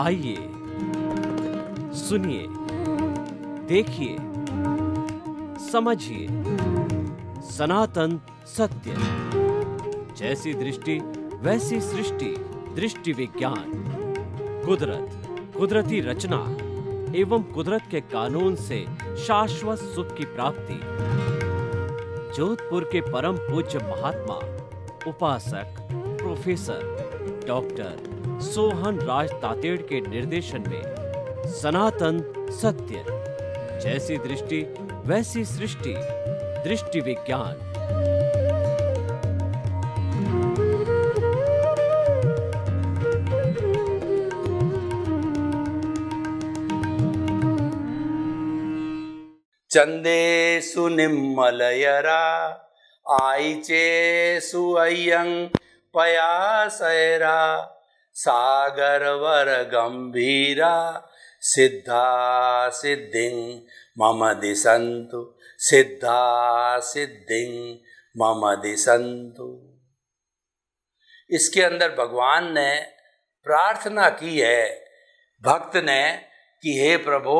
आइए, सुनिए, देखिए, समझिए सनातन सत्य। जैसी दृष्टि वैसी सृष्टि, दृष्टि विज्ञान। कुदरत, कुदरती रचना एवं कुदरत के कानून से शाश्वत सुख की प्राप्ति। जोधपुर के परम पूज्य महात्मा उपासक प्रोफेसर डॉक्टर सोहन राज तातेड़ के निर्देशन में सनातन सत्य। जैसी दृष्टि वैसी सृष्टि, दृष्टि विज्ञान। चंदेषु निम्मलयरा आइचेषु अय्यं पयासैरा सागरवर गंभीरा सिद्धा सिद्धिं मम दिशन्तु, सिद्धा सिद्धिं मम दिशन्तु। इसके अंदर भगवान ने प्रार्थना की है भक्त ने कि हे प्रभु,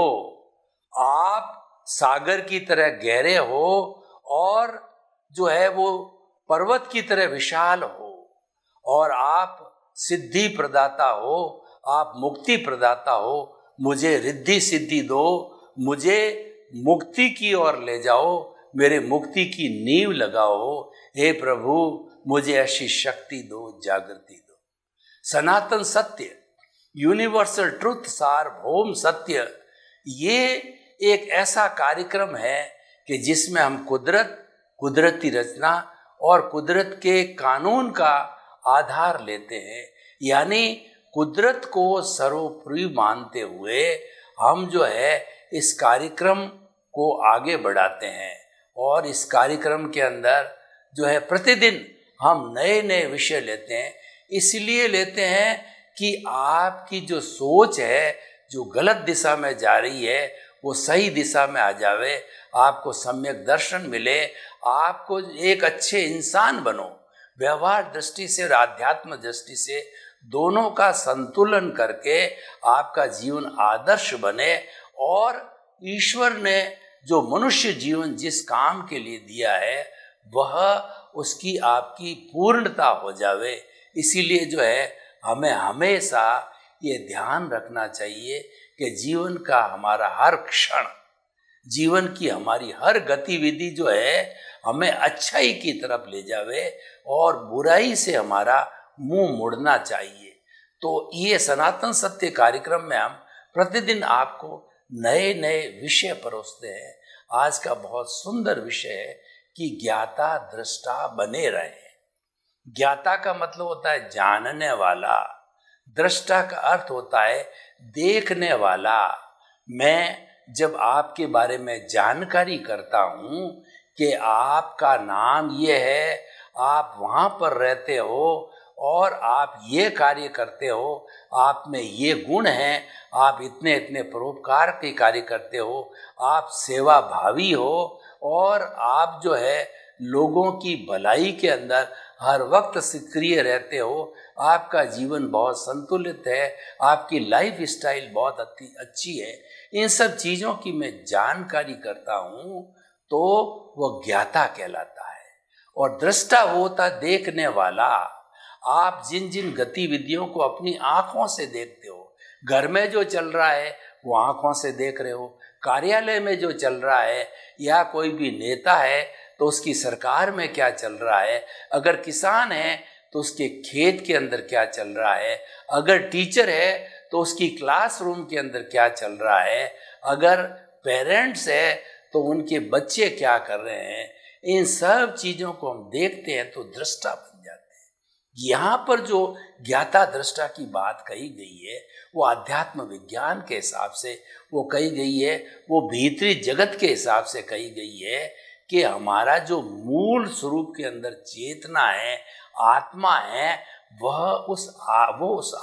आप सागर की तरह गहरे हो और जो है वो पर्वत की तरह विशाल हो, और आप सिद्धि प्रदाता हो, आप मुक्ति प्रदाता हो। मुझे रिद्धि सिद्धि दो, मुझे मुक्ति की ओर ले जाओ, मेरे मुक्ति की नींव लगाओ। हे प्रभु, मुझे ऐसी शक्ति दो, जागृति दो। सनातन सत्य, यूनिवर्सल ट्रुथ, सार्वभौम सत्य, ये एक ऐसा कार्यक्रम है कि जिसमें हम कुदरत, कुदरती रचना और कुदरत के कानून का आधार लेते हैं। यानी कुदरत को सर्वोपरि मानते हुए हम जो है इस कार्यक्रम को आगे बढ़ाते हैं। और इस कार्यक्रम के अंदर जो है प्रतिदिन हम नए नए विषय लेते हैं। इसलिए लेते हैं कि आपकी जो सोच है, जो गलत दिशा में जा रही है, वो सही दिशा में आ जावे, आपको सम्यक दर्शन मिले, आपको एक अच्छे इंसान बनो। व्यवहार दृष्टि से और आध्यात्म दृष्टि से दोनों का संतुलन करके आपका जीवन आदर्श बने, और ईश्वर ने जो मनुष्य जीवन जिस काम के लिए दिया है वह उसकी आपकी पूर्णता हो जावे। इसीलिए जो है हमें हमेशा ये ध्यान रखना चाहिए कि जीवन का हमारा हर क्षण, जीवन की हमारी हर गतिविधि जो है हमें अच्छाई की तरफ ले जावे और बुराई से हमारा मुंह मुड़ना चाहिए। तो ये सनातन सत्य कार्यक्रम में हम प्रतिदिन आपको नए नए विषय परोसते हैं। आज का बहुत सुंदर विषय है कि ज्ञाता दृष्टा बने रहे। ज्ञाता का मतलब होता है जानने वाला, दृष्टा का अर्थ होता है देखने वाला। मैं जब आपके बारे में जानकारी करता हूँ कि आपका नाम ये है, आप वहाँ पर रहते हो और आप ये कार्य करते हो, आप में ये गुण हैं, आप इतने इतने परोपकार के कार्य करते हो, आप सेवा भावी हो, और आप जो है लोगों की भलाई के अंदर हर वक्त सक्रिय रहते हो, आपका जीवन बहुत संतुलित है, आपकी लाइफ स्टाइल बहुत अच्छी है। इन सब चीज़ों की मैं जानकारी करता हूँ तो वह ज्ञाता कहलाता है। और दृष्टा वो होता देखने वाला। आप जिन जिन गतिविधियों को अपनी आँखों से देखते हो, घर में जो चल रहा है वो आँखों से देख रहे हो, कार्यालय में जो चल रहा है, या कोई भी नेता है तो उसकी सरकार में क्या चल रहा है, अगर किसान है तो उसके खेत के अंदर क्या चल रहा है, अगर टीचर है तो उसकी क्लासरूम के अंदर क्या चल रहा है, अगर पेरेंट्स है तो उनके बच्चे क्या कर रहे हैं। इन सब चीज़ों को हम देखते हैं तो दृष्टा बन जाते हैं। यहाँ पर जो ज्ञाता दृष्टा की बात कही गई है वो आध्यात्म विज्ञान के हिसाब से वो कही गई है, वो भीतरी जगत के हिसाब से कही गई है कि हमारा जो मूल स्वरूप के अंदर चेतना है, आत्मा है, वो उस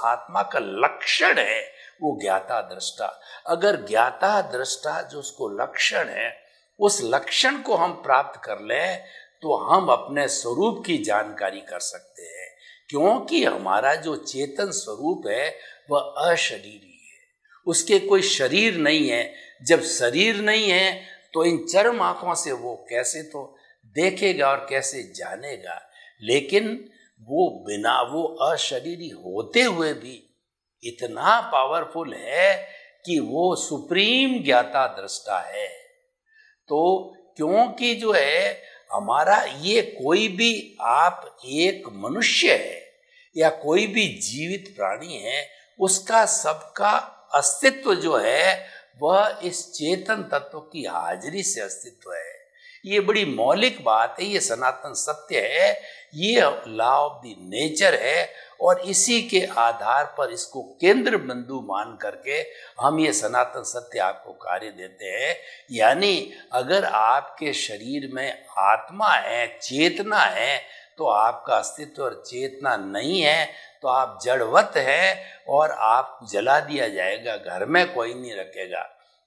आत्मा का लक्षण है, वो ज्ञाता दृष्टा। अगर ज्ञाता दृष्टा जो उसको लक्षण है, उस लक्षण को हम प्राप्त कर लें तो हम अपने स्वरूप की जानकारी कर सकते हैं क्योंकि हमारा जो चेतन स्वरूप है वह अशरीरी है, उसके कोई शरीर नहीं है। जब शरीर नहीं है तो इन चरम आंखों से वो कैसे तो देखेगा और कैसे जानेगा। लेकिन वो अशरीरी होते हुए भी इतना पावरफुल है कि वो सुप्रीम ज्ञाता दृष्टा है। तो क्योंकि जो है हमारा ये कोई भी आप एक मनुष्य है या कोई भी जीवित प्राणी है, उसका सबका अस्तित्व जो है वह इस चेतन तत्व की हाजिरी से अस्तित्व है। ये बड़ी मौलिक बात है, ये सनातन सत्य है, ये लॉ ऑफ द नेचर है और इसी के आधार पर इसको केंद्र बिंदु मान करके हम ये सनातन सत्य आपको कार्य देते हैं। यानी अगर आपके शरीर में आत्मा है, चेतना है, तो आपका अस्तित्व और चेतना नहीं है तो आप जड़वत है और आप जला दिया जाएगा, घर में कोई नहीं रखेगा।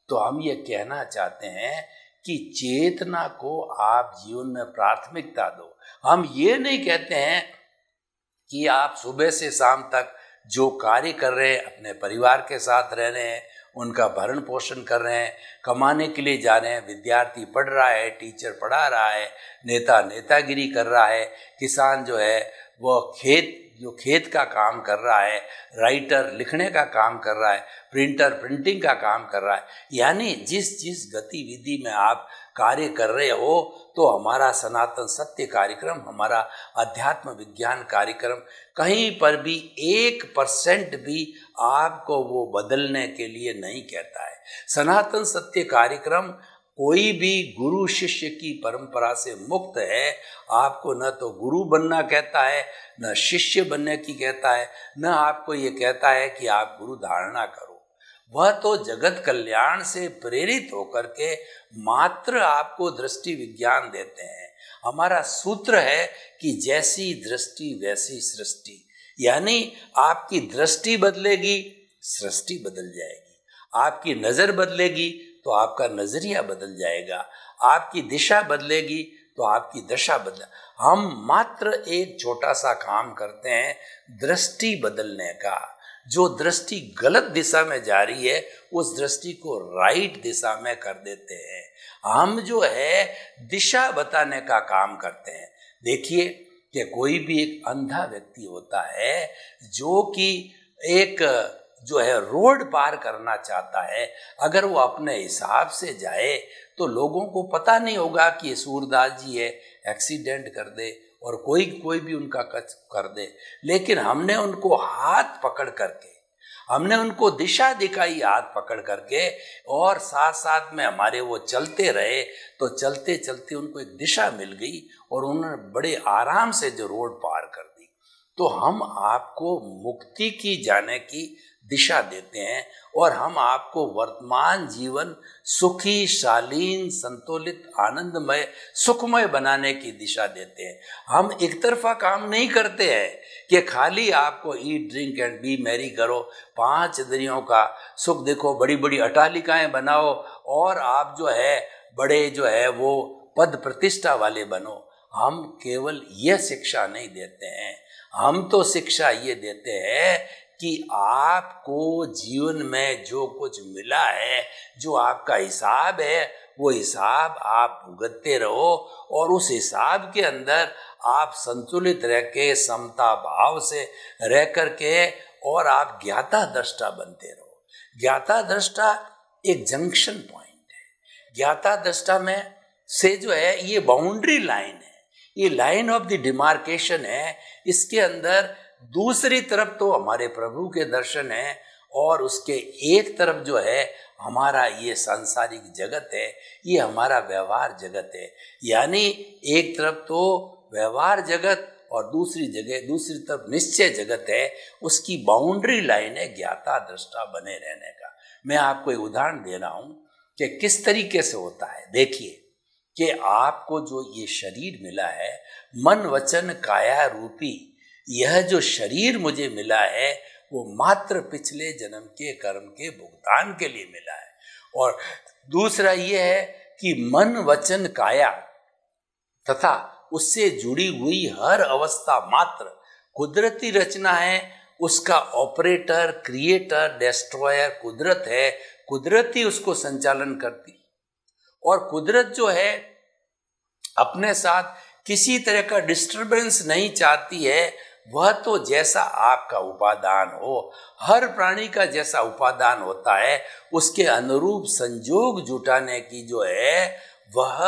तो हम ये कहना चाहते हैं कि चेतना को आप जीवन में प्राथमिकता दो। हम ये नहीं कहते हैं कि आप सुबह से शाम तक जो कार्य कर रहे हैं, अपने परिवार के साथ रह रहे हैं, उनका भरण पोषण कर रहे हैं, कमाने के लिए जा रहे हैं, विद्यार्थी पढ़ रहा है, टीचर पढ़ा रहा है, नेता नेतागिरी कर रहा है, किसान जो है वो खेत का काम कर रहा है, राइटर लिखने का काम कर रहा है, प्रिंटर प्रिंटिंग का काम कर रहा है। यानी जिस गतिविधि में आप कार्य कर रहे हो, तो हमारा सनातन सत्य कार्यक्रम, हमारा अध्यात्म विज्ञान कार्यक्रम कहीं पर भी 1% भी आपको वो बदलने के लिए नहीं कहता है। सनातन सत्य कार्यक्रम कोई भी गुरु शिष्य की परंपरा से मुक्त है। आपको न तो गुरु बनना कहता है, न शिष्य बनने की कहता है, न आपको ये कहता है कि आप गुरु धारणा करो। वह तो जगत कल्याण से प्रेरित होकर के मात्र आपको दृष्टि विज्ञान देते हैं। हमारा सूत्र है कि जैसी दृष्टि वैसी सृष्टि, यानी आपकी दृष्टि बदलेगी, सृष्टि बदल जाएगी। आपकी नजर बदलेगी तो आपका नजरिया बदल जाएगा, आपकी दिशा बदलेगी तो आपकी दशा बदल। हम मात्र एक छोटा सा काम करते हैं दृष्टि बदलने का। जो दृष्टि गलत दिशा में जा रही है उस दृष्टि को राइट दिशा में कर देते हैं। हम जो है दिशा बताने का काम करते हैं। देखिए कि कोई भी एक अंधा व्यक्ति होता है जो कि एक जो है रोड पार करना चाहता है, अगर वो अपने हिसाब से जाए तो लोगों को पता नहीं होगा कि सूरदास जी है, एक्सीडेंट कर दे और कोई भी उनका कच कर दे। लेकिन हमने उनको हाथ पकड़ करके, हमने उनको दिशा दिखाई हाथ पकड़ करके, और साथ साथ में हमारे वो चलते रहे, तो चलते चलते उनको एक दिशा मिल गई और उन्होंने बड़े आराम से जो रोड पार कर दी। तो हम आपको मुक्ति की जाने की दिशा देते हैं और हम आपको वर्तमान जीवन सुखी, शालीन, संतुलित, आनंदमय, सुखमय बनाने की दिशा देते हैं। हम एक तरफा काम नहीं करते हैं कि खाली आपको eat drink and B Mary करो, 5 इंद्रियों का सुख देखो, बड़ी बड़ी अटालिकाएं बनाओ और आप जो है बड़े जो है वो पद प्रतिष्ठा वाले बनो। हम केवल यह शिक्षा नहीं देते हैं, हम तो शिक्षा ये देते हैं कि आपको जीवन में जो कुछ मिला है, जो आपका हिसाब है, वो हिसाब आप भुगतते रहो और उस हिसाब के अंदर आप संतुलित रह के, समता भाव से रह करके और आप ज्ञाता दृष्टा बनते रहो। ज्ञाता दृष्टा एक जंक्शन पॉइंट है। ज्ञाता दृष्टा में से जो है ये बाउंड्री लाइन है, ये लाइन ऑफ द डिमार्केशन है। इसके अंदर दूसरी तरफ तो हमारे प्रभु के दर्शन है और उसके एक तरफ जो है हमारा ये सांसारिक जगत है, ये हमारा व्यवहार जगत है। यानी एक तरफ तो व्यवहार जगत और दूसरी तरफ निश्चय जगत है। उसकी बाउंड्री लाइन है ज्ञाता दृष्टा बने रहने का। मैं आपको एक उदाहरण दे रहा हूं कि किस तरीके से होता है। देखिए कि आपको जो ये शरीर मिला है, मन वचन काया रूपी यह जो शरीर मुझे मिला है, वो मात्र पिछले जन्म के कर्म के भुगतान के लिए मिला है। और दूसरा ये है कि मन वचन काया तथा उससे जुड़ी हुई हर अवस्था मात्र कुदरती रचना है, उसका ऑपरेटर, क्रिएटर, डिस्ट्रॉयर कुदरत है। कुदरत ही उसको संचालन करती, और कुदरत जो है अपने साथ किसी तरह का डिस्टरबेंस नहीं चाहती है। वह तो जैसा आपका उपादान हो, हर प्राणी का जैसा उपादान होता है, उसके अनुरूप संजोग जुटाने की जो है वह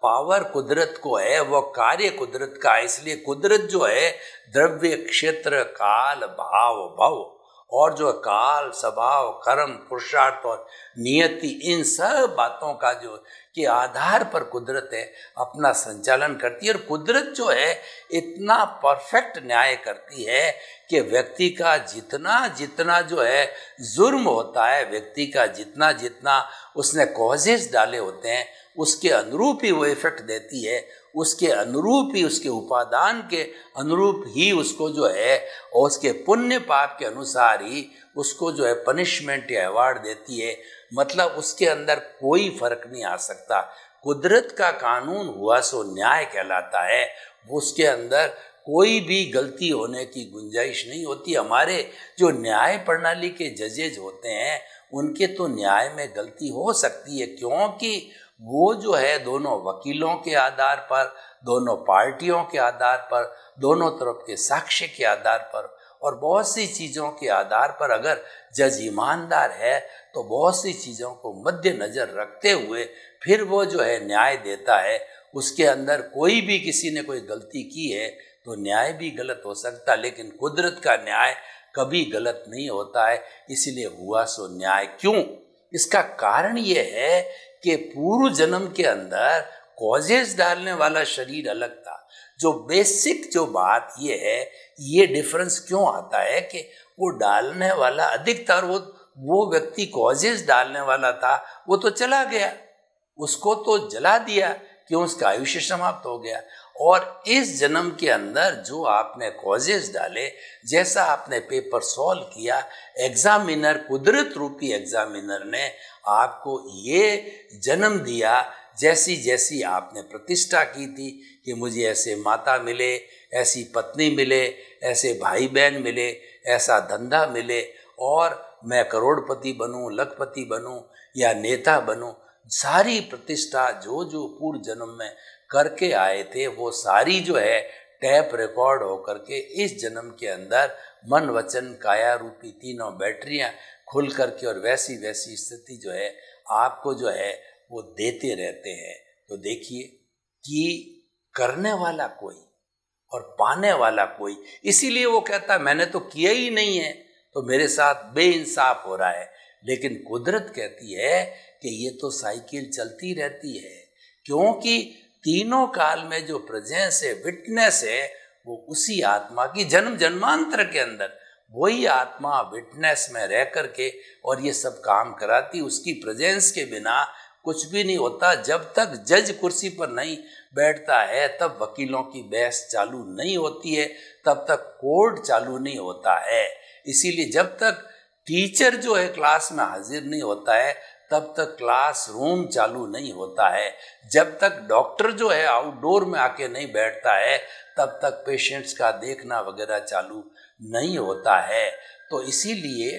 पावर कुदरत को है, वह कार्य कुदरत का है। इसलिए कुदरत जो है द्रव्य, क्षेत्र, काल, भाव, भव और जो काल, स्वभाव, कर्म, पुरुषार्थ और नियति, इन सब बातों का जो के आधार पर कुदरत है अपना संचालन करती है। और कुदरत जो है इतना परफेक्ट न्याय करती है कि व्यक्ति का जितना जितना जो है जुर्म होता है, व्यक्ति का जितना जितना उसने कॉजेस डाले होते हैं, उसके अनुरूप ही वो इफेक्ट देती है, उसके अनुरूप ही, उसके उपादान के अनुरूप ही उसको जो है, और उसके पुण्य पाप के अनुसार ही उसको जो है पनिशमेंट या अवार्ड देती है। मतलब उसके अंदर कोई फर्क नहीं आ सकता। कुदरत का कानून हुआ सो न्याय कहलाता है, उसके अंदर कोई भी गलती होने की गुंजाइश नहीं होती। हमारे जो न्याय प्रणाली के जजेज होते हैं उनके तो न्याय में गलती हो सकती है, क्योंकि वो जो है दोनों वकीलों के आधार पर, दोनों पार्टियों के आधार पर, दोनों तरफ के साक्ष्य के आधार पर और बहुत सी चीज़ों के आधार पर अगर जज ईमानदार है तो बहुत सी चीज़ों को मद्देनजर रखते हुए फिर वो जो है न्याय देता है। उसके अंदर कोई भी किसी ने कोई गलती की है तो न्याय भी गलत हो सकता, लेकिन कुदरत का न्याय कभी गलत नहीं होता है। इसलिए हुआ सो न्याय। क्यों? इसका कारण ये है कि पूर्व जन्म के अंदर कॉजेस डालने वाला शरीर अलग था। जो बेसिक जो बात ये है, ये डिफरेंस क्यों आता है कि वो डालने वाला अधिक था और वो व्यक्ति कॉजेस डालने वाला था, वो तो चला गया, उसको तो जला दिया, क्यों? उसका आयुष्य समाप्त हो गया। और इस जन्म के अंदर जो आपने कॉजेस डाले, जैसा आपने पेपर सॉल्व किया, एग्जामिनर, कुदरत रूपी एग्जामिनर ने आपको ये जन्म दिया, जैसी जैसी आपने प्रतिष्ठा की थी कि मुझे ऐसे माता मिले, ऐसी पत्नी मिले, ऐसे भाई बहन मिले, ऐसा धंधा मिले और मैं करोड़पति बनूं, लखपति बनूं या नेता बनूं, सारी प्रतिष्ठा जो जो पूर्व जन्म में करके आए थे वो सारी जो है टैप रिकॉर्ड होकर के इस जन्म के अंदर मन, वचन, काया रूपी तीनों बैटरियां खुल करके और वैसी वैसी स्थिति जो है आपको जो है वो देते रहते हैं। तो देखिए कि करने वाला कोई और पाने वाला कोई, इसीलिए वो कहता है मैंने तो किया ही नहीं है तो मेरे साथ बेइंसाफ हो रहा है। लेकिन कुदरत कहती है कि ये तो साइकिल चलती रहती है, क्योंकि तीनों काल में जो प्रेजेंस है, विटनेस है, वो उसी आत्मा की जन्म जन्मांतर के अंदर वही आत्मा विटनेस में रह करके और ये सब काम कराती। उसकी प्रेजेंस के बिना कुछ भी नहीं होता। जब तक जज कुर्सी पर नहीं बैठता है तब वकीलों की बहस चालू नहीं होती है, तब तक कोर्ट चालू नहीं होता है। इसीलिए जब तक टीचर जो है क्लास में हाजिर नहीं होता है तब तक क्लास रूम चालू नहीं होता है। जब तक डॉक्टर जो है आउटडोर में आके नहीं बैठता है तब तक पेशेंट्स का देखना वगैरह चालू नहीं होता है। तो इसीलिए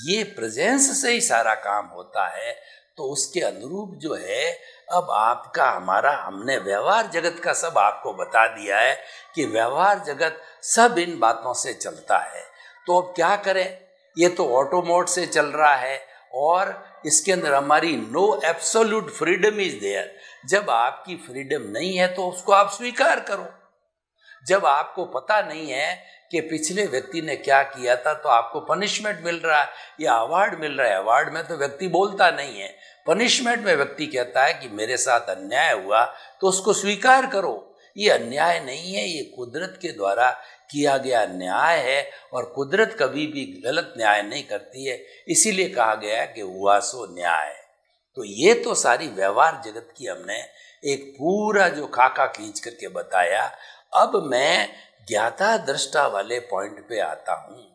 ये प्रेजेंस से ही सारा काम होता है। तो उसके अनुरूप जो है अब आपका हमारा हमने व्यवहार जगत का सब आपको बता दिया है कि व्यवहार जगत सब इन बातों से चलता है। तो अब क्या करें? ये तो ऑटो मोड से चल रहा है और इसके अंदर हमारी no absolute freedom is there. जब आपकी फ्रीडम नहीं है तो उसको आप स्वीकार करो। जब आपको पता नहीं है कि पिछले व्यक्ति ने क्या किया था तो आपको पनिशमेंट मिल रहा है या अवार्ड मिल रहा है, अवार्ड में तो व्यक्ति बोलता नहीं है, पनिशमेंट में व्यक्ति कहता है कि मेरे साथ अन्याय हुआ, तो उसको स्वीकार करो। ये अन्याय नहीं है, ये कुदरत के द्वारा किया गया न्याय है और कुदरत कभी भी गलत न्याय नहीं करती है। इसीलिए कहा गया है कि हुआ सो न्याय। तो ये तो सारी व्यवहार जगत की हमने एक पूरा जो खाका खींच करके बताया। अब मैं ज्ञाता दृष्टा वाले पॉइंट पे आता हूँ,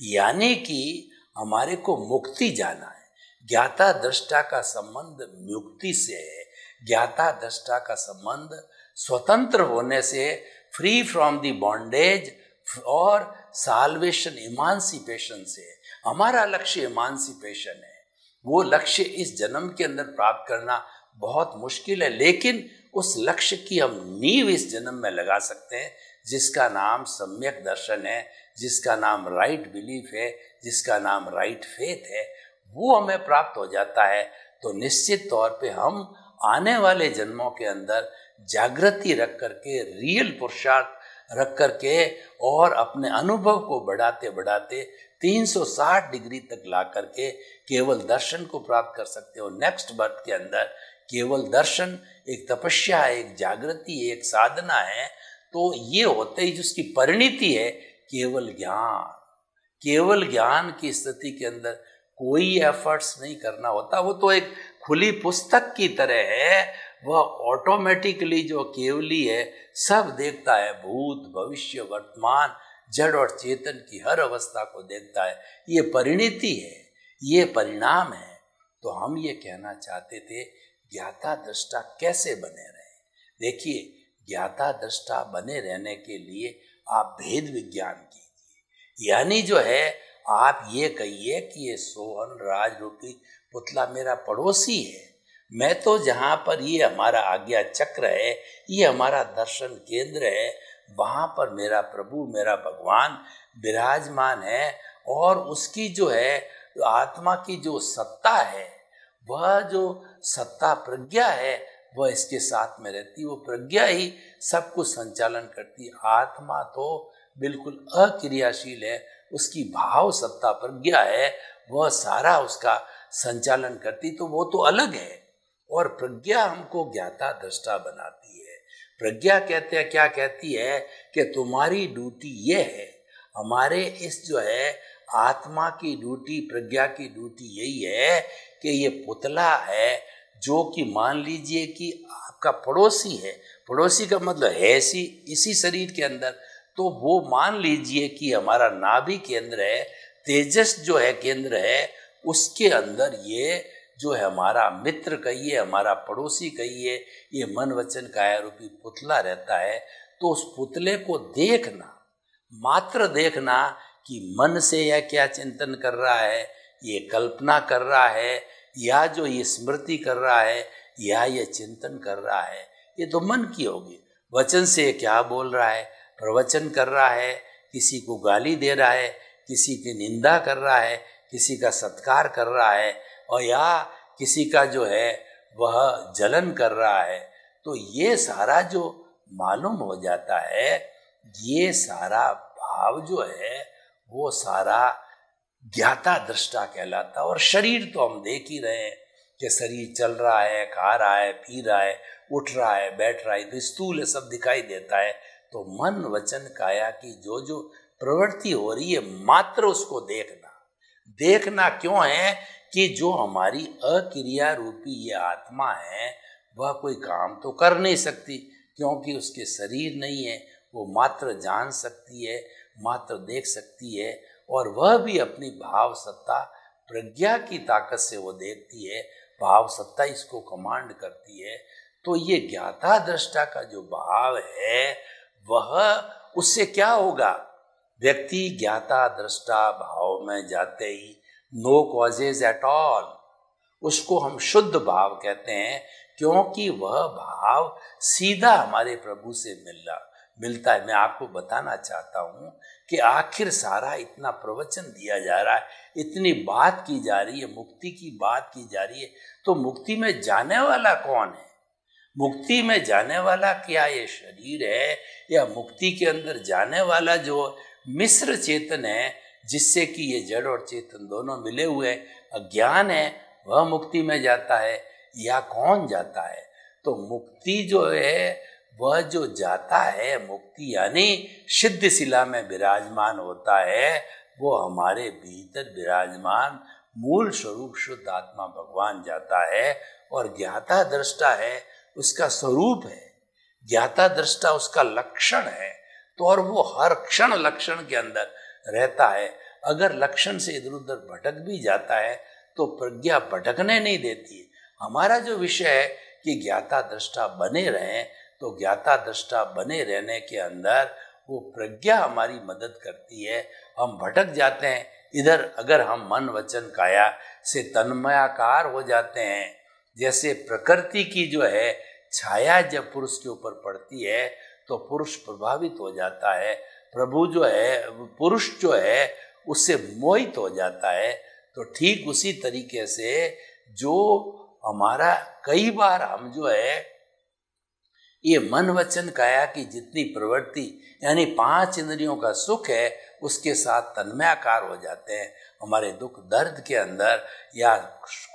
यानी कि हमारे को मुक्ति जाना है। ज्ञाता दृष्टा का संबंध मुक्ति से है। ज्ञाता दृष्टा का संबंध स्वतंत्र होने से, फ्री फ्रॉम द बॉन्डेज, और साल्वेशन इमांसिपेशन से है। हमारा लक्ष्य इमांसिपेशन है। वो लक्ष्य इस जन्म के अंदर प्राप्त करना बहुत मुश्किल है, लेकिन उस लक्ष्य की हम नींव इस जन्म में लगा सकते हैं, जिसका नाम सम्यक दर्शन है, जिसका नाम राइट बिलीफ है, जिसका नाम राइट फेथ है। वो हमें प्राप्त हो जाता है तो निश्चित तौर पे हम आने वाले जन्मों के अंदर जागृति रख करके, रियल पुरुषार्थ रख करके और अपने अनुभव को बढ़ाते बढ़ाते 360 डिग्री तक ला करके केवल दर्शन को प्राप्त कर सकते हो। नेक्स्ट बर्थ के अंदर केवल दर्शन एक तपस्या है, एक जागृति है, एक साधना है। तो ये होते ही जिसकी परिणति है केवल ज्ञान। केवल ज्ञान की स्थिति के अंदर कोई एफर्ट्स नहीं करना होता, वो तो एक खुली पुस्तक की तरह है। वह ऑटोमेटिकली जो केवली है सब देखता है, भूत भविष्य वर्तमान जड़ और चेतन की हर अवस्था को देखता है। ये परिणति है, ये परिणाम है। तो हम ये कहना चाहते थे ज्ञाता दृष्टा कैसे बने रहे। देखिए, ज्ञाता दृष्टा बने रहने के लिए आप भेद विज्ञान कीजिए, यानी जो है आप ये कहिए कि ये सोहन राज रूपी पुतला मेरा पड़ोसी है। मैं तो जहाँ पर ये हमारा आज्ञा चक्र है, ये हमारा दर्शन केंद्र है, वहाँ पर मेरा प्रभु मेरा भगवान विराजमान है। और उसकी जो है आत्मा की जो सत्ता है, वह जो सत्ता प्रज्ञा है, वह इसके साथ में रहती। वो प्रज्ञा ही सब कुछ संचालन करती। आत्मा तो बिल्कुल अक्रियाशील है, उसकी भाव सत्ता प्रज्ञा है, वह सारा उसका संचालन करती। तो वो तो अलग है। और प्रज्ञा हमको ज्ञाता दृष्टा बनाती है। प्रज्ञा कहते हैं, क्या कहती है कि तुम्हारी ड्यूटी ये है। हमारे इस जो है आत्मा की ड्यूटी, प्रज्ञा की ड्यूटी यही है कि ये पुतला है जो कि मान लीजिए कि आपका पड़ोसी है। पड़ोसी का मतलब है इसी शरीर के अंदर। तो वो मान लीजिए कि हमारा नाभि केंद्र है, तेजस जो है केंद्र है, उसके अंदर ये जो है हमारा मित्र कहिए, हमारा पड़ोसी कहिए, ये मन वचन काया रूपी पुतला रहता है। तो उस पुतले को देखना, मात्र देखना कि मन से यह क्या चिंतन कर रहा है, ये कल्पना कर रहा है, या जो ये स्मृति कर रहा है, या ये चिंतन कर रहा है, ये तो मन की होगी। वचन से क्या बोल रहा है, प्रवचन कर रहा है, किसी को गाली दे रहा है, किसी की निंदा कर रहा है, किसी का सत्कार कर रहा है, और या किसी का जो है वह जलन कर रहा है। तो ये सारा जो मालूम हो जाता है, ये सारा भाव जो है वो सारा ज्ञाता दृष्टा कहलाता है। और शरीर तो हम देख ही रहे हैं कि शरीर चल रहा है, खा रहा है, पी रहा है, उठ रहा है, बैठ रहा है, तो स्थूल है, सब दिखाई देता है। तो मन वचन काया की जो जो प्रवृत्ति हो रही है, मात्र उसको देखना क्यों है कि जो हमारी अक्रिया रूपी ये आत्मा है, वह कोई काम तो कर नहीं सकती, क्योंकि उसके शरीर नहीं है। वो मात्र जान सकती है, मात्र देख सकती है, और वह भी अपनी भाव सत्ता प्रज्ञा की ताकत से वो देखती है। भाव सत्ता इसको कमांड करती है। तो ये ज्ञाता दृष्टा का जो भाव है, वह उससे क्या होगा, व्यक्ति ज्ञाता दृष्टा भाव में जाते ही नो कॉजेज एट ऑल, उसको हम शुद्ध भाव कहते हैं, क्योंकि वह भाव सीधा हमारे प्रभु से मिलता है। मैं आपको बताना चाहता हूँ कि आखिर सारा इतना प्रवचन दिया जा रहा है, इतनी बात की जा रही है, मुक्ति की बात की जा रही है, तो मुक्ति में जाने वाला कौन है? मुक्ति में जाने वाला क्या ये शरीर है, या मुक्ति के अंदर जाने वाला जो मिश्र चेतन है, जिससे कि ये जड़ और चेतन दोनों मिले हुए अज्ञान है, वह मुक्ति में जाता है, या कौन जाता है? तो मुक्ति जो है वह जो जाता है, मुक्ति यानी सिद्ध शिला में विराजमान होता है, वो हमारे भीतर विराजमान मूल स्वरूप शुद्ध आत्मा भगवान जाता है। और ज्ञाता दृष्टा है, उसका स्वरूप है, ज्ञाता दृष्टा उसका लक्षण है। तो और वो हर क्षण लक्षण के अंदर रहता है। अगर लक्षण से इधर उधर भटक भी जाता है तो प्रज्ञा भटकने नहीं देती। हमारा जो विषय है कि ज्ञाता दृष्टा बने रहें, तो ज्ञाता दृष्टा बने रहने के अंदर वो प्रज्ञा हमारी मदद करती है। हम भटक जाते हैं इधर, अगर हम मन वचन काया से तन्मयाकार हो जाते हैं। जैसे प्रकृति की जो है छाया जब पुरुष के ऊपर पड़ती है तो पुरुष प्रभावित हो जाता है, प्रभु जो है, पुरुष जो है उससे मोहित हो जाता है। तो ठीक उसी तरीके से जो हमारा कई बार हम जो है ये मन वचन काया की जितनी प्रवृत्ति यानी 5 इंद्रियों का सुख है उसके साथ तन्मयाकार हो जाते हैं। हमारे दुख दर्द के अंदर या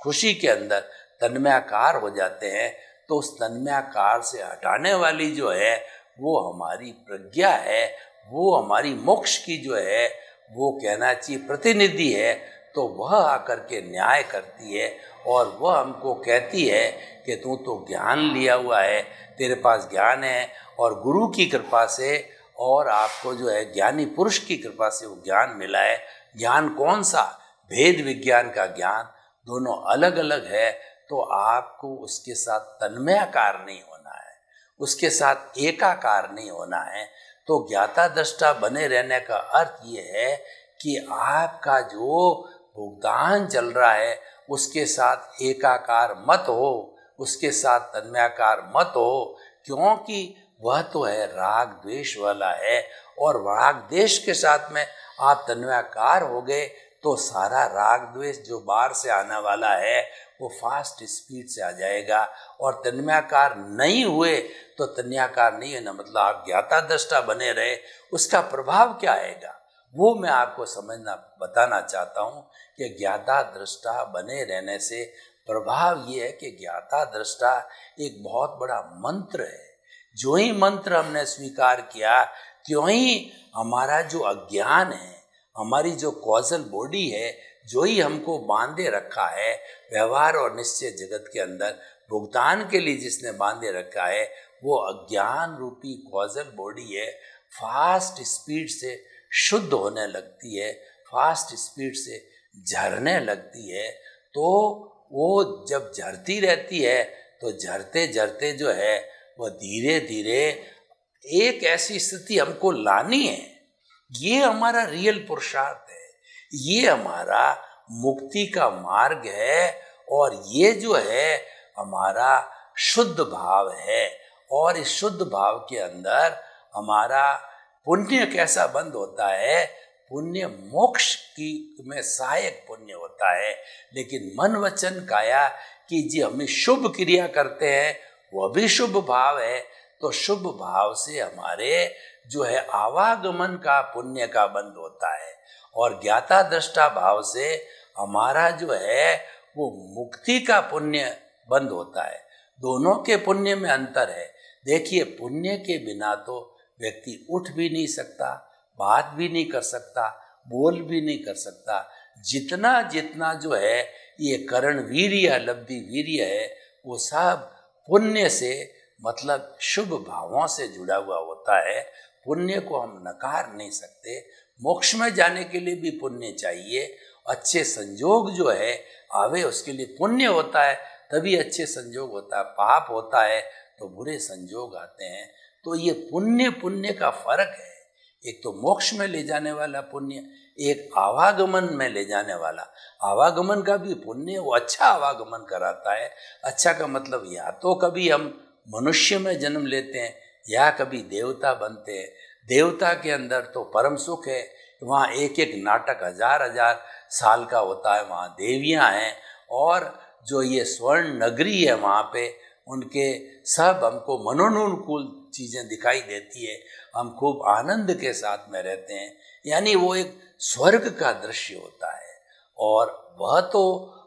खुशी के अंदर तन्मयाकार हो जाते हैं। तो उस तन्मयाकार से हटाने वाली जो है वो हमारी प्रज्ञा है, वो हमारी मोक्ष की जो है वो कहना चाहिए प्रतिनिधि है। तो वह आकर के न्याय करती है और वह हमको कहती है कि तू तो ज्ञान लिया हुआ है, तेरे पास ज्ञान है और गुरु की कृपा से और आपको जो है ज्ञानी पुरुष की कृपा से वो ज्ञान मिला है। ज्ञान कौन सा? भेद विज्ञान का ज्ञान, दोनों अलग अलग है। तो आपको उसके साथ तन्मयाकार नहीं होना है, उसके साथ एकाकार नहीं होना है। तो ज्ञाता दृष्टा बने रहने का अर्थ ये है कि आपका जो भुगतान चल रहा है उसके साथ एकाकार मत हो, उसके साथ तन्मयाकार मत हो, क्योंकि वह तो है राग द्वेष वाला है। और राग द्वेष के साथ में आप तन्मयाकार हो गए तो सारा राग द्वेष जो बाहर से आने वाला है वो फास्ट स्पीड से आ जाएगा। और तन्मयाकार नहीं हुए तो तन्मयाकार नहीं है ना, मतलब आप ज्ञाता दृष्टा बने रहे, उसका प्रभाव क्या आएगा वो मैं आपको समझना बताना चाहता हूँ कि ज्ञाता दृष्टा बने रहने से प्रभाव ये है कि ज्ञाता दृष्टा एक बहुत बड़ा मंत्र है। जो ही मंत्र हमने स्वीकार किया त्यों ही हमारा जो अज्ञान है, हमारी जो कॉजल बॉडी है, जो ही हमको बांधे रखा है व्यवहार और निश्चय जगत के अंदर, भुगतान के लिए जिसने बांधे रखा है वो अज्ञान रूपी कॉजल बॉडी है, फास्ट स्पीड से शुद्ध होने लगती है, फास्ट स्पीड से झरने लगती है। तो वो जब झरती रहती है तो झरते झरते जो है वो धीरे धीरे एक ऐसी स्थिति हमको लानी है। ये हमारा रियल पुरुषार्थ है, ये हमारा मुक्ति का मार्ग है और ये जो है हमारा शुद्ध भाव है। और इस शुद्ध भाव के अंदर हमारा पुण्य कैसा बंद होता है? पुण्य मोक्ष की में सहायक पुण्य होता है। लेकिन मन वचन काया कि जी हमें शुभ क्रिया करते हैं वह भी शुभ भाव है। तो शुभ भाव से हमारे जो है आवागमन का पुण्य का बंद होता है और ज्ञाता दृष्टा भाव से हमारा जो है वो मुक्ति का पुण्य बंद होता है। दोनों के पुण्य में अंतर है। देखिए, पुण्य के बिना तो व्यक्ति उठ भी नहीं सकता, बात भी नहीं कर सकता, बोल भी नहीं कर सकता। जितना जितना जो है ये करण वीर्य लब्धि वीर्य है वो सब पुण्य से मतलब शुभ भावों से जुड़ा हुआ होता है। पुण्य को हम नकार नहीं सकते। मोक्ष में जाने के लिए भी पुण्य चाहिए। अच्छे संजोग जो है आवे उसके लिए पुण्य होता है, तभी अच्छे संजोग होता है। पाप होता है तो बुरे संजोग आते हैं। तो ये पुण्य पुण्य का फर्क है। एक तो मोक्ष में ले जाने वाला पुण्य, एक आवागमन में ले जाने वाला। आवागमन का भी पुण्य वो अच्छा आवागमन कराता है। अच्छा का मतलब या तो कभी हम मनुष्य में जन्म लेते हैं या कभी देवता बनते हैं। देवता के अंदर तो परम सुख है, वहाँ एक एक नाटक हजार हजार साल का होता है, वहाँ देवियाँ हैं और जो ये स्वर्ण नगरी है वहाँ पे उनके सब हमको मनोनुकूल चीज़ें दिखाई देती है। हम खूब आनंद के साथ में रहते हैं, यानी वो एक स्वर्ग का दृश्य होता है। और वह तो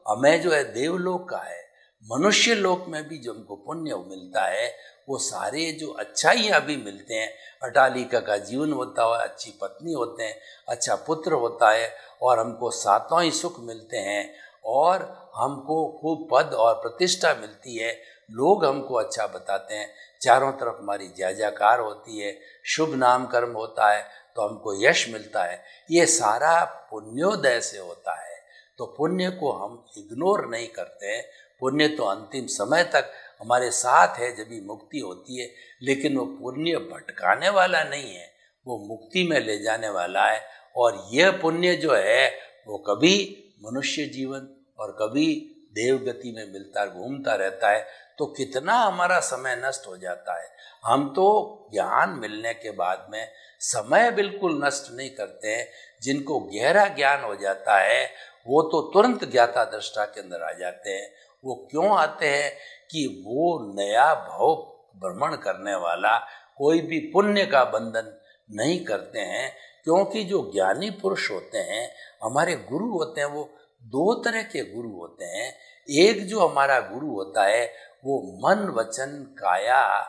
हमें जो है देवलोक का है। मनुष्य लोक में भी जो हमको पुण्य मिलता है वो सारे जो अच्छाइयाँ भी मिलते हैं। अटालिका का जीवन होता है, अच्छी पत्नी होते हैं, अच्छा पुत्र होता है और हमको सातों ही सुख मिलते हैं और हमको खूब पद और प्रतिष्ठा मिलती है। लोग हमको अच्छा बताते हैं, चारों तरफ हमारी जय जयकार होती है, शुभ नाम कर्म होता है तो हमको यश मिलता है। ये सारा पुण्योदय से होता है। तो पुण्य को हम इग्नोर नहीं करते हैं। पुण्य तो अंतिम समय तक हमारे साथ है जब भी मुक्ति होती है, लेकिन वो पुण्य भटकाने वाला नहीं है, वो मुक्ति में ले जाने वाला है। और यह पुण्य जो है वो कभी मनुष्य जीवन और कभी देवगति में मिलता घूमता रहता है। तो कितना हमारा समय नष्ट हो जाता है। हम तो ज्ञान मिलने के बाद में समय बिल्कुल नष्ट नहीं करते हैं। जिनको गहरा ज्ञान हो जाता है वो तो तुरंत ज्ञाता दृष्टा के अंदर आ जाते हैं। वो क्यों आते हैं कि वो नया भव भ्रमण करने वाला कोई भी पुण्य का बंधन नहीं करते हैं। क्योंकि जो ज्ञानी पुरुष होते हैं, हमारे गुरु होते हैं, वो दो तरह के गुरु होते हैं। एक जो हमारा गुरु होता है वो मन वचन काया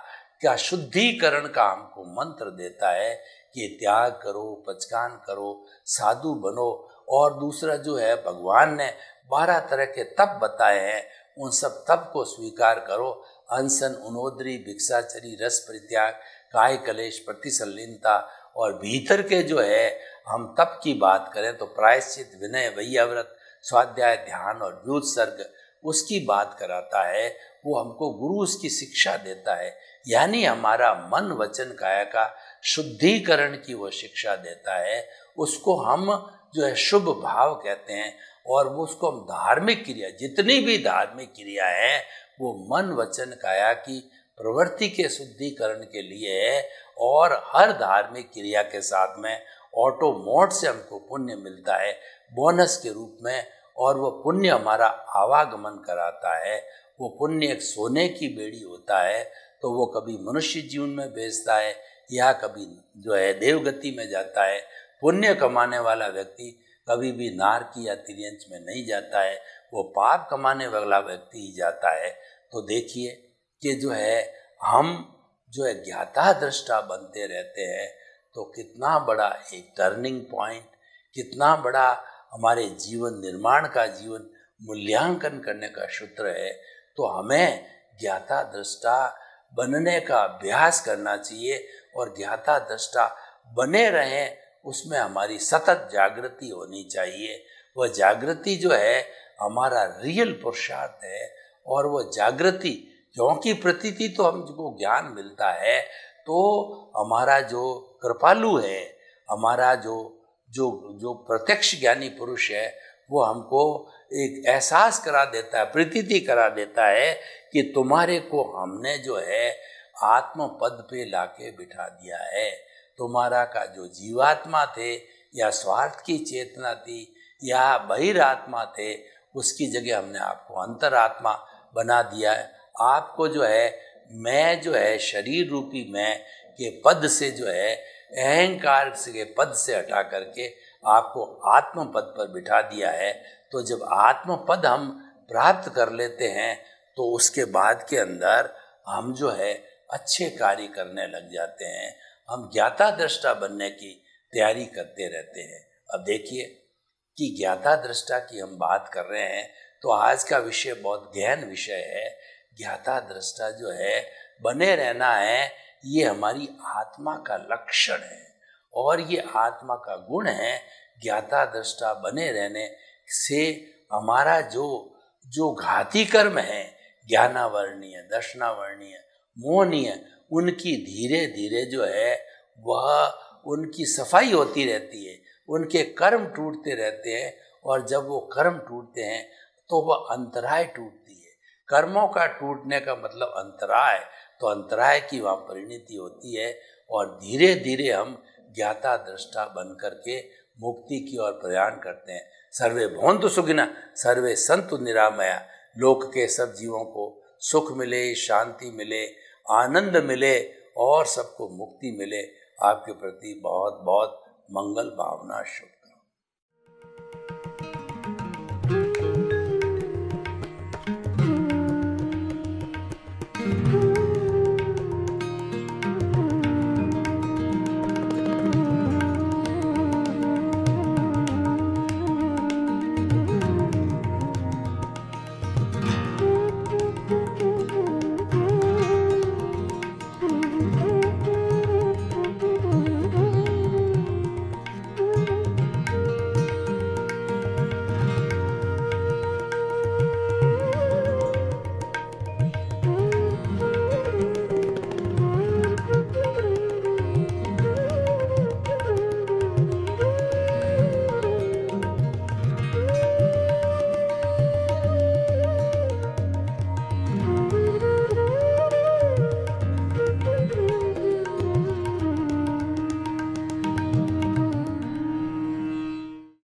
का शुद्धिकरण का हमको मंत्र देता है कि त्याग करो, पचकान करो, साधु बनो। और दूसरा जो है भगवान ने 12 तरह के तप बताए हैं, उन सब तप को स्वीकार करो। अनशन, उनोदरी, भिक्षाचरी, रस परित्याग, काय कलेश, प्रतिसल्लीनता। और भीतर के जो है हम तप की बात करें तो प्रायश्चित, विनय, वैयाव्रत, स्वाध्याय, ध्यान और व्युत्सर्ग उसकी बात कराता है। वो हमको गुरु उसकी शिक्षा देता है, यानी हमारा मन वचन काया का शुद्धिकरण की वो शिक्षा देता है। उसको हम जो है शुभ भाव कहते हैं। और वो उसको हम धार्मिक क्रिया, जितनी भी धार्मिक क्रिया है वो मन वचन काया की प्रवृत्ति के शुद्धिकरण के लिए है। और हर धार्मिक क्रिया के साथ में ऑटो मोड से हमको पुण्य मिलता है बोनस के रूप में। और वो पुण्य हमारा आवागमन कराता है। वो पुण्य एक सोने की बेड़ी होता है, तो वो कभी मनुष्य जीवन में भेजता है या कभी जो है देवगति में जाता है। पुण्य कमाने वाला व्यक्ति कभी भी नारकी या तिर्यंच में नहीं जाता है, वो पाप कमाने वाला व्यक्ति ही जाता है। तो देखिए कि जो है हम जो है ज्ञाता दृष्टा बनते रहते हैं, तो कितना बड़ा एक टर्निंग पॉइंट, कितना बड़ा हमारे जीवन निर्माण का, जीवन मूल्यांकन करने का सूत्र है। तो हमें ज्ञाता दृष्टा बनने का अभ्यास करना चाहिए और ज्ञाता दृष्टा बने रहें, उसमें हमारी सतत जागृति होनी चाहिए। वह जागृति जो है हमारा रियल पुरुषार्थ है। और वह जागृति, क्योंकि प्रतीति तो हमको ज्ञान मिलता है, तो हमारा जो कृपालु है, हमारा जो प्रत्यक्ष ज्ञानी पुरुष है, वो हमको एक एहसास करा देता है, प्रतीति करा देता है कि तुम्हारे को हमने जो है आत्म पद पे लाके बिठा दिया है। तुम्हारा का जो जीवात्मा थे या स्वार्थ की चेतना थी या बहिरात्मा थे, उसकी जगह हमने आपको अंतरात्मा बना दिया है। आपको जो है मैं जो है शरीर रूपी मैं के पद से जो है अहंकार के पद से हटा करके आपको आत्म पद पर बिठा दिया है। तो जब आत्म पद हम प्राप्त कर लेते हैं तो उसके बाद के अंदर हम जो है अच्छे कार्य करने लग जाते हैं। हम ज्ञाता दृष्टा बनने की तैयारी करते रहते हैं। अब देखिए कि ज्ञाता दृष्टा की हम बात कर रहे हैं, तो आज का विषय बहुत गहन विषय है। ज्ञाता दृष्टा जो है बने रहना है, ये हमारी आत्मा का लक्षण है और ये आत्मा का गुण है। ज्ञाता दृष्टा बने रहने से हमारा जो घाती कर्म है, ज्ञानावर्णीय, दर्शनावर्णीय, मोहनीय, उनकी धीरे धीरे जो है वह उनकी सफाई होती रहती है, उनके कर्म टूटते रहते हैं। और जब वो कर्म टूटते हैं तो वह अंतराय टूटती है। कर्मों का टूटने का मतलब अंतराय, तो अंतराय की वहाँ परिणति होती है। और धीरे धीरे हम ज्ञाता दृष्टा बन करके मुक्ति की ओर प्रयाण करते हैं। सर्वे भवन्तु सुखिनः, सर्वे सन्तु निरामया। लोक के सब जीवों को सुख मिले, शांति मिले, आनंद मिले और सबको मुक्ति मिले। आपके प्रति बहुत बहुत मंगल भावना शुभ।